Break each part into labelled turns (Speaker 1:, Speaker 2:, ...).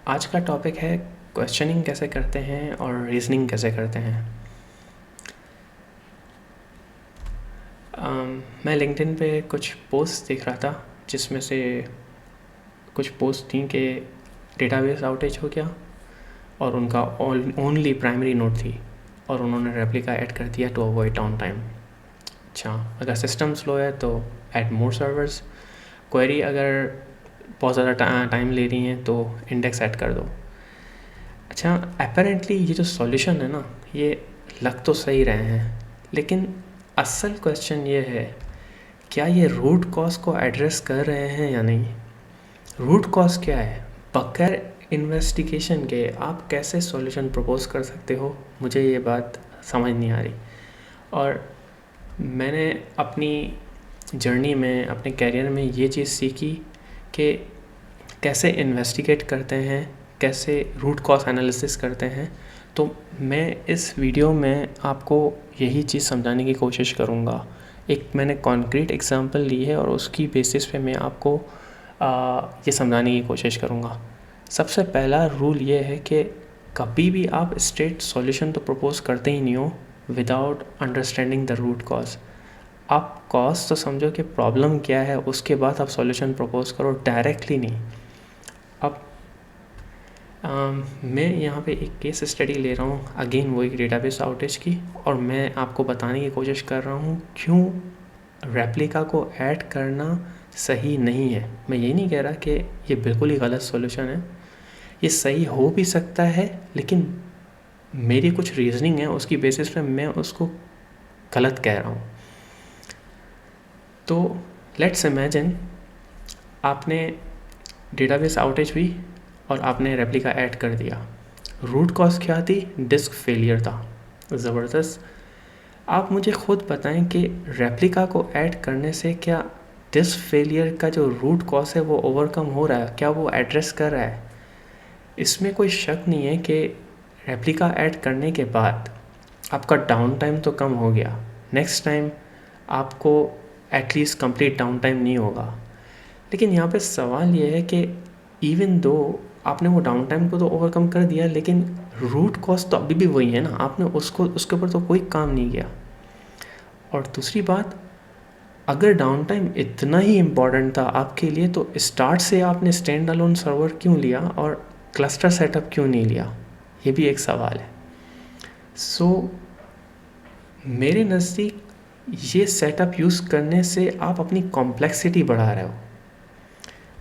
Speaker 1: आज का टॉपिक है क्वेश्चनिंग कैसे करते हैं और रीजनिंग कैसे करते हैं। मैं लिंक्डइन पे कुछ पोस्ट देख रहा था जिसमें से कुछ पोस्ट थी कि डेटाबेस आउटेज हो गया और उनका ओनली प्राइमरी नोड थी और उन्होंने रेप्लिका ऐड कर दिया टू अवॉइड डाउन टाइम। अच्छा, अगर सिस्टम स्लो है तो ऐड मोर सर्वर्स, क्वेरी अगर बहुत ज़्यादा टाइम ले रही हैं तो इंडेक्स ऐड कर दो। अच्छा, अपेरेंटली ये जो सॉल्यूशन है ना, ये लग तो सही रहे हैं, लेकिन असल क्वेश्चन ये है क्या ये रूट कॉज को एड्रेस कर रहे हैं या नहीं। रूट कॉज क्या है? बगैर इन्वेस्टिगेशन के आप कैसे सॉल्यूशन प्रपोज कर सकते हो? मुझे ये बात समझ नहीं आ रही। और मैंने अपनी जर्नी में, अपने कैरियर में ये चीज़ सीखी कि कैसे इन्वेस्टिगेट करते हैं, कैसे रूट कॉज एनालिसिस करते हैं। तो मैं इस वीडियो में आपको यही चीज़ समझाने की कोशिश करूँगा। एक मैंने कॉन्क्रीट एग्जांपल ली है और उसकी बेसिस पे मैं आपको ये समझाने की कोशिश करूँगा। सबसे पहला रूल ये है कि कभी भी आप स्ट्रेट सॉल्यूशन तो प्रपोज करते ही नहीं हो without understanding the root cause. आप कॉज तो समझो कि प्रॉब्लम क्या है, उसके बाद आप सॉल्यूशन प्रपोज करो, डायरेक्टली नहीं। अब मैं यहाँ पे एक केस स्टडी ले रहा हूँ, अगेन वो एक डेटाबेस आउटेज की, और मैं आपको बताने की कोशिश कर रहा हूँ क्यों रेप्लिका को ऐड करना सही नहीं है। मैं ये नहीं कह रहा कि ये बिल्कुल ही गलत सॉल्यूशन है, ये सही हो भी सकता है, लेकिन मेरी कुछ रीजनिंग है, उसकी बेसिस पे मैं उसको गलत कह रहा हूँ। तो लेट्स इमेजिन आपने डेटाबेस आउटेज हुई और आपने रेप्लिका ऐड कर दिया। रूट कॉज क्या थी? डिस्क फेलियर था। ज़बरदस्त। आप मुझे खुद बताएं कि रेप्लिका को ऐड करने से क्या डिस्क फेलियर का जो रूट कॉज है वो ओवरकम हो रहा है? क्या वो एड्रेस कर रहा है? इसमें कोई शक नहीं है कि रेप्लिका ऐड करने के बाद आपका डाउन टाइम तो कम हो गया, नेक्स्ट टाइम आपको एटलीस्ट कंप्लीट डाउन टाइम नहीं होगा। लेकिन यहाँ पे सवाल ये है कि इवन दो आपने वो डाउन टाइम को तो ओवरकम कर दिया, लेकिन रूट कॉज तो अभी भी वही है ना, आपने उसके ऊपर तो कोई काम नहीं किया। और दूसरी बात, अगर डाउन टाइम इतना ही इम्पॉर्टेंट था आपके लिए तो स्टार्ट से आपने स्टैंड अलोन सर्वर क्यों लिया और क्लस्टर सेटअप क्यों नहीं लिया? ये भी एक सवाल है। मेरे नज़दीक ये सेटअप यूज़ करने से आप अपनी कॉम्प्लेक्सिटी बढ़ा रहे हो,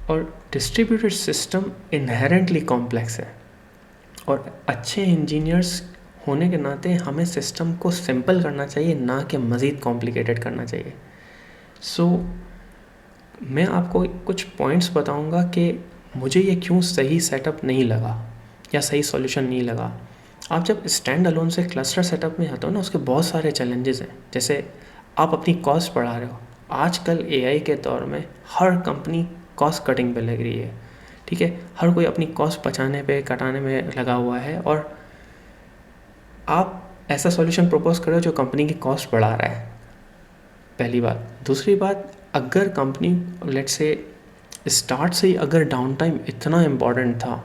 Speaker 1: और डिस्ट्रीब्यूटेड सिस्टम इनहेरेंटली कॉम्प्लेक्स है, और अच्छे इंजीनियर्स होने के नाते हमें सिस्टम को सिंपल करना चाहिए, ना कि मज़ीद कॉम्प्लिकेटेड करना चाहिए। मैं आपको कुछ पॉइंट्स बताऊंगा कि मुझे ये क्यों सही सेटअप नहीं लगा या सही सॉल्यूशन नहीं लगा। आप जब स्टैंड अलोन से क्लस्टर सेटअप में आते हो ना, उसके बहुत सारे चैलेंजेस हैं। जैसे आप अपनी कॉस्ट बढ़ा रहे हो। आजकल एआई के दौर में हर कंपनी कॉस्ट कटिंग पे लग रही है, ठीक है। हर कोई अपनी कॉस्ट बचाने पे, कटाने में लगा हुआ है, और आप ऐसा सॉल्यूशन प्रपोज करो जो कंपनी की कॉस्ट बढ़ा रहा है, पहली बात। दूसरी बात, अगर कंपनी लेट्स से स्टार्ट से ही अगर डाउन टाइम इतना इम्पॉर्टेंट था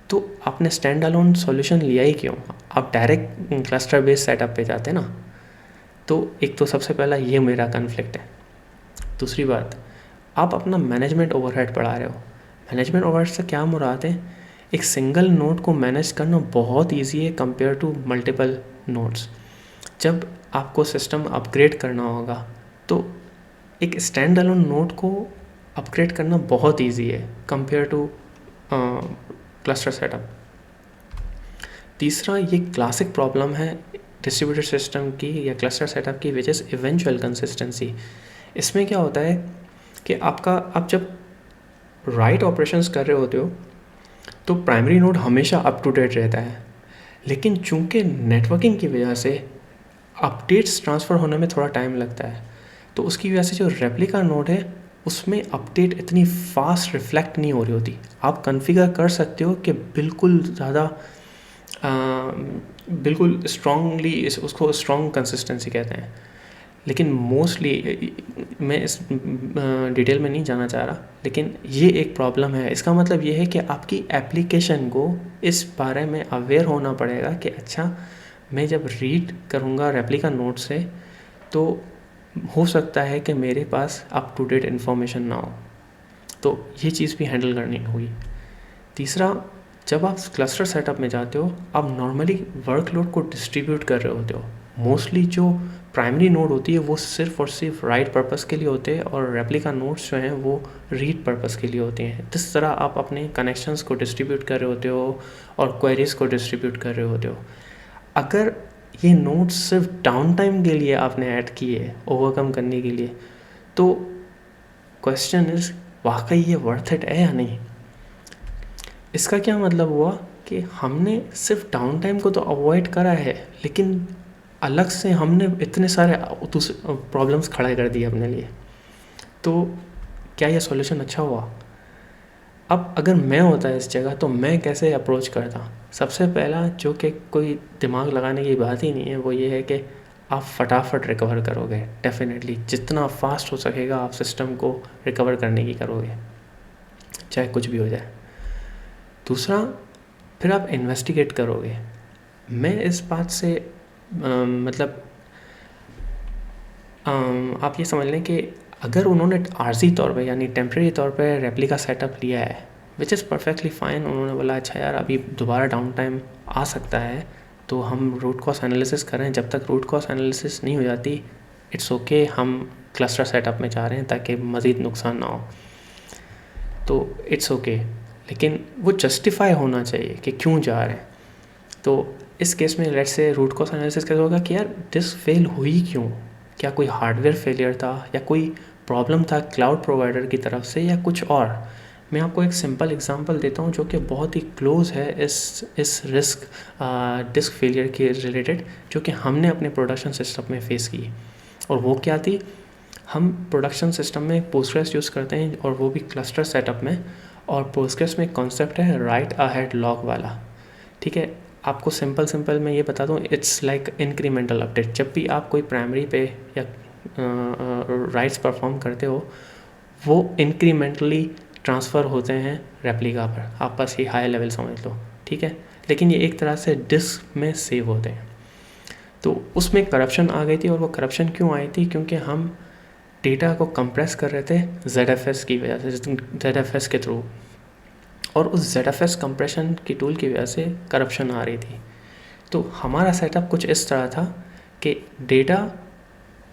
Speaker 1: तो आपने स्टैंड अलोन सॉल्यूशन लिया ही क्यों? आप डायरेक्ट क्लस्टर बेस्ड सेटअप पे जाते ना। तो एक तो सबसे पहला ये मेरा कन्फ्लिक्ट है। दूसरी बात, आप अपना मैनेजमेंट ओवरहेड बढ़ा रहे हो। मैनेजमेंट ओवरहेड से क्या मुराद है? एक सिंगल नोड को मैनेज करना बहुत ईजी है कंपेयर टू मल्टीपल नोड्स। जब आपको सिस्टम अपग्रेड करना होगा तो एक स्टैंड अलोन नोड को अपग्रेड करना बहुत ईजी है कंपेयर टू क्लस्टर सेटअप। तीसरा, ये क्लासिक प्रॉब्लम है डिस्ट्रीब्यूटेड सिस्टम की या क्लस्टर सेटअप की, विच इज़ इवेंचुअल कंसिस्टेंसी। इसमें क्या होता है कि आप जब राइट ऑपरेशंस कर रहे होते हो तो प्राइमरी नोड हमेशा अप टू डेट रहता है, लेकिन चूंकि नेटवर्किंग की वजह से अपडेट्स ट्रांसफ़र होने में थोड़ा टाइम लगता है, तो उसकी वजह से जो रेप्लिका नोड है उसमें अपडेट इतनी फास्ट रिफ्लेक्ट नहीं हो रही होती। आप कॉन्फ़िगर कर सकते हो कि बिल्कुल स्ट्रांगली, उसको स्ट्रॉन्ग कंसिस्टेंसी कहते हैं, लेकिन मोस्टली मैं इस डिटेल में नहीं जाना चाह रहा, लेकिन ये एक प्रॉब्लम है। इसका मतलब ये है कि आपकी एप्लीकेशन को इस बारे में अवेयर होना पड़ेगा कि अच्छा, मैं जब रीड करूँगा रेप्लिका नोट से तो हो सकता है कि मेरे पास अप टू डेट इन्फॉर्मेशन ना हो, तो ये चीज़ भी हैंडल करनी होगी। तीसरा, जब आप क्लस्टर सेटअप में जाते हो, आप नॉर्मली वर्कलोड को डिस्ट्रीब्यूट कर रहे होते हो। मोस्टली जो प्राइमरी नोड होती है वो सिर्फ और सिर्फ राइट पर्पस के लिए होते हैं, और रेप्लिका नोड्स जो हैं वो रीड पर्पस के लिए होते हैं। इस तरह आप अपने कनेक्शंस को डिस्ट्रीब्यूट कर रहे होते हो और क्वेरीज को डिस्ट्रीब्यूट कर रहे होते हो। अगर ये नोड्स सिर्फ डाउन टाइम के लिए आपने ऐड किए ओवरकम करने के लिए, तो क्वेश्चन इज वाकई ये वर्थ इट है या नहीं। इसका क्या मतलब हुआ कि हमने सिर्फ डाउन टाइम को तो अवॉइड करा है, लेकिन अलग से हमने इतने सारे प्रॉब्लम्स खड़े कर दिए अपने लिए। तो क्या ये सॉल्यूशन अच्छा हुआ? अब अगर मैं होता इस जगह तो मैं कैसे अप्रोच करता? सबसे पहला, जो कि कोई दिमाग लगाने की बात ही नहीं है, वो ये है कि आप फटाफट रिकवर करोगे। डेफिनेटली जितना फास्ट हो सकेगा आप सिस्टम को रिकवर करने की करोगे, चाहे कुछ भी हो जाए। दूसरा, फिर आप इन्वेस्टिगेट करोगे। मैं इस बात से मतलब आप ये समझ लें कि अगर उन्होंने आर्जी तौर पे यानी टेम्प्रेरी तौर पे रेप्लिका सेटअप लिया है, विच इज़ परफेक्टली फ़ाइन, उन्होंने बोला अच्छा यार अभी दोबारा डाउन टाइम आ सकता है तो हम रूट कॉज एनालिसिस करें, जब तक रूट कॉज एनालिसिस नहीं हो जाती इट्स ओके, हम क्लस्टर सेटअप में जा रहे हैं ताकि मज़ीद नुकसान ना हो, तो इट्स ओके। लेकिन वो जस्टिफाई होना चाहिए कि क्यों जा रहे हैं। तो इस केस में let's say root cause analysis कैसे होगा कि यार डिस्क फेल हुई क्यों? क्या कोई हार्डवेयर फेलियर था, या कोई प्रॉब्लम था क्लाउड प्रोवाइडर की तरफ से, या कुछ और? मैं आपको एक सिंपल एग्जांपल देता हूँ जो कि बहुत ही क्लोज है इस रिस्क डिस्क फेलियर के रिलेटेड, जो कि हमने अपने प्रोडक्शन सिस्टम में फेस की। और वो क्या थी? हम प्रोडक्शन सिस्टम में पोस्टग्रेस यूज़ करते हैं, और वो भी क्लस्टर सेटअप में। और पोस्टग्रेस में कॉन्सेप्ट है राइट अहेड लॉग वाला, ठीक है। आपको सिंपल मैं ये बता दूँ, इट्स लाइक इंक्रीमेंटल अपडेट। जब भी आप कोई प्राइमरी पे या राइट्स परफॉर्म करते हो, वो इंक्रीमेंटली ट्रांसफ़र होते हैं रेप्लिका पर। आप बस ये हाई लेवल समझ लो, ठीक है। लेकिन ये एक तरह से डिस्क में सेव होते हैं। तो उसमें करप्शन आ गई थी, और वो करप्शन क्यों आई थी? क्योंकि हम डेटा को कंप्रेस कर रहे थे ZFS की वजह से, ZFS के थ्रू, और उस ZFS कंप्रेशन की टूल की वजह से करप्शन आ रही थी। तो हमारा सेटअप कुछ इस तरह था कि डेटा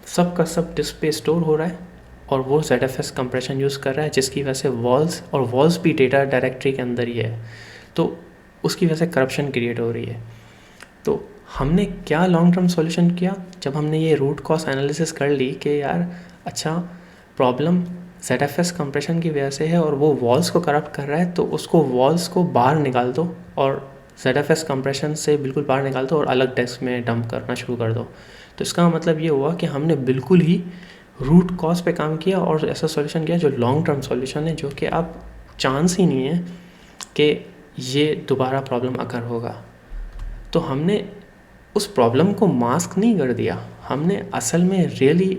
Speaker 1: सब का सब डिस्क पे स्टोर हो रहा है, और वो ZFS कंप्रेशन यूज़ कर रहा है, जिसकी वजह से वॉल्स भी डेटा डायरेक्टरी के अंदर ही है, तो उसकी वजह से करप्शन क्रिएट हो रही है। तो हमने क्या लॉन्ग टर्म सॉल्यूशन किया? जब हमने ये रूट कॉज एनालिसिस कर ली कि यार अच्छा, प्रॉब्लम ZFS कंप्रेशन की वजह से है और वो वॉल्स को करप्ट कर रहा है, तो उसको वॉल्स को बाहर निकाल दो और ZFS कंप्रेशन से बिल्कुल बाहर निकाल दो और अलग डेस्क में डंप करना शुरू कर दो। तो इसका मतलब ये हुआ कि हमने बिल्कुल ही रूट कॉज पे काम किया और ऐसा सॉल्यूशन किया जो लॉन्ग टर्म सॉल्यूशन है, जो कि अब चांस ही नहीं है कि ये दोबारा प्रॉब्लम अगर होगा। तो हमने उस प्रॉब्लम को मास्क नहीं कर दिया, हमने असल में रियली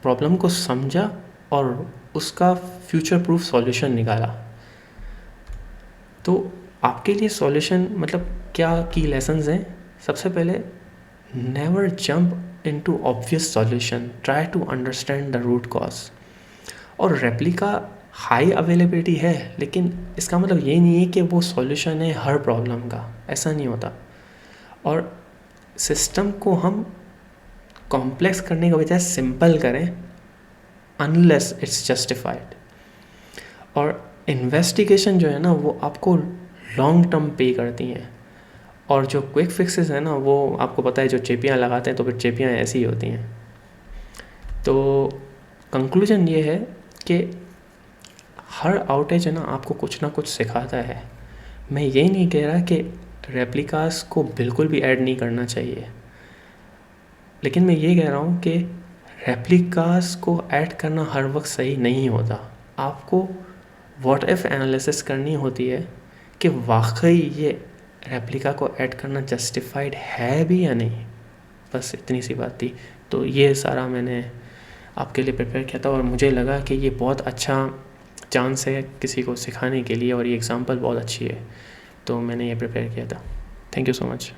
Speaker 1: प्रॉब्लम को समझा और उसका फ्यूचर प्रूफ सॉल्यूशन निकाला। तो आपके लिए सॉल्यूशन मतलब क्या की लेसन्स हैं? सबसे पहले, never jump into obvious solution, try to understand the root cause. और रेप्लिका हाई अवेलेबिलिटी है, लेकिन इसका मतलब ये नहीं है कि वो सॉल्यूशन है हर प्रॉब्लम का, ऐसा नहीं होता। और सिस्टम को हम कॉम्प्लेक्स करने के बजाय सिंपल करें अनलेस इट्स जस्टिफाइड। और इन्वेस्टिगेशन जो है ना, वो आपको लॉन्ग टर्म पे करती हैं, और जो क्विक फिक्सेस है ना, वो आपको पता है जो चेपियाँ लगाते हैं तो फिर चेपियाँ ऐसी ही होती हैं। तो कंक्लूजन ये है कि हर आउटेज है ना आपको कुछ ना कुछ सिखाता है। मैं ये नहीं कह रहा कि रेप्लिकास को बिल्कुल भी ऐड नहीं करना चाहिए, लेकिन मैं ये कह रहा हूँ कि रेप्लिकास को ऐड करना हर वक्त सही नहीं होता। आपको व्हाट इफ एनालिसिस करनी होती है कि वाकई ये रेप्लिका को ऐड करना जस्टिफाइड है भी या नहीं। बस इतनी सी बात थी। तो ये सारा मैंने आपके लिए प्रिपेयर किया था और मुझे लगा कि ये बहुत अच्छा चांस है किसी को सिखाने के लिए और ये एग्ज़ाम्पल बहुत अच्छी है, तो मैंने ये प्रिपेयर किया था। Thank you so much.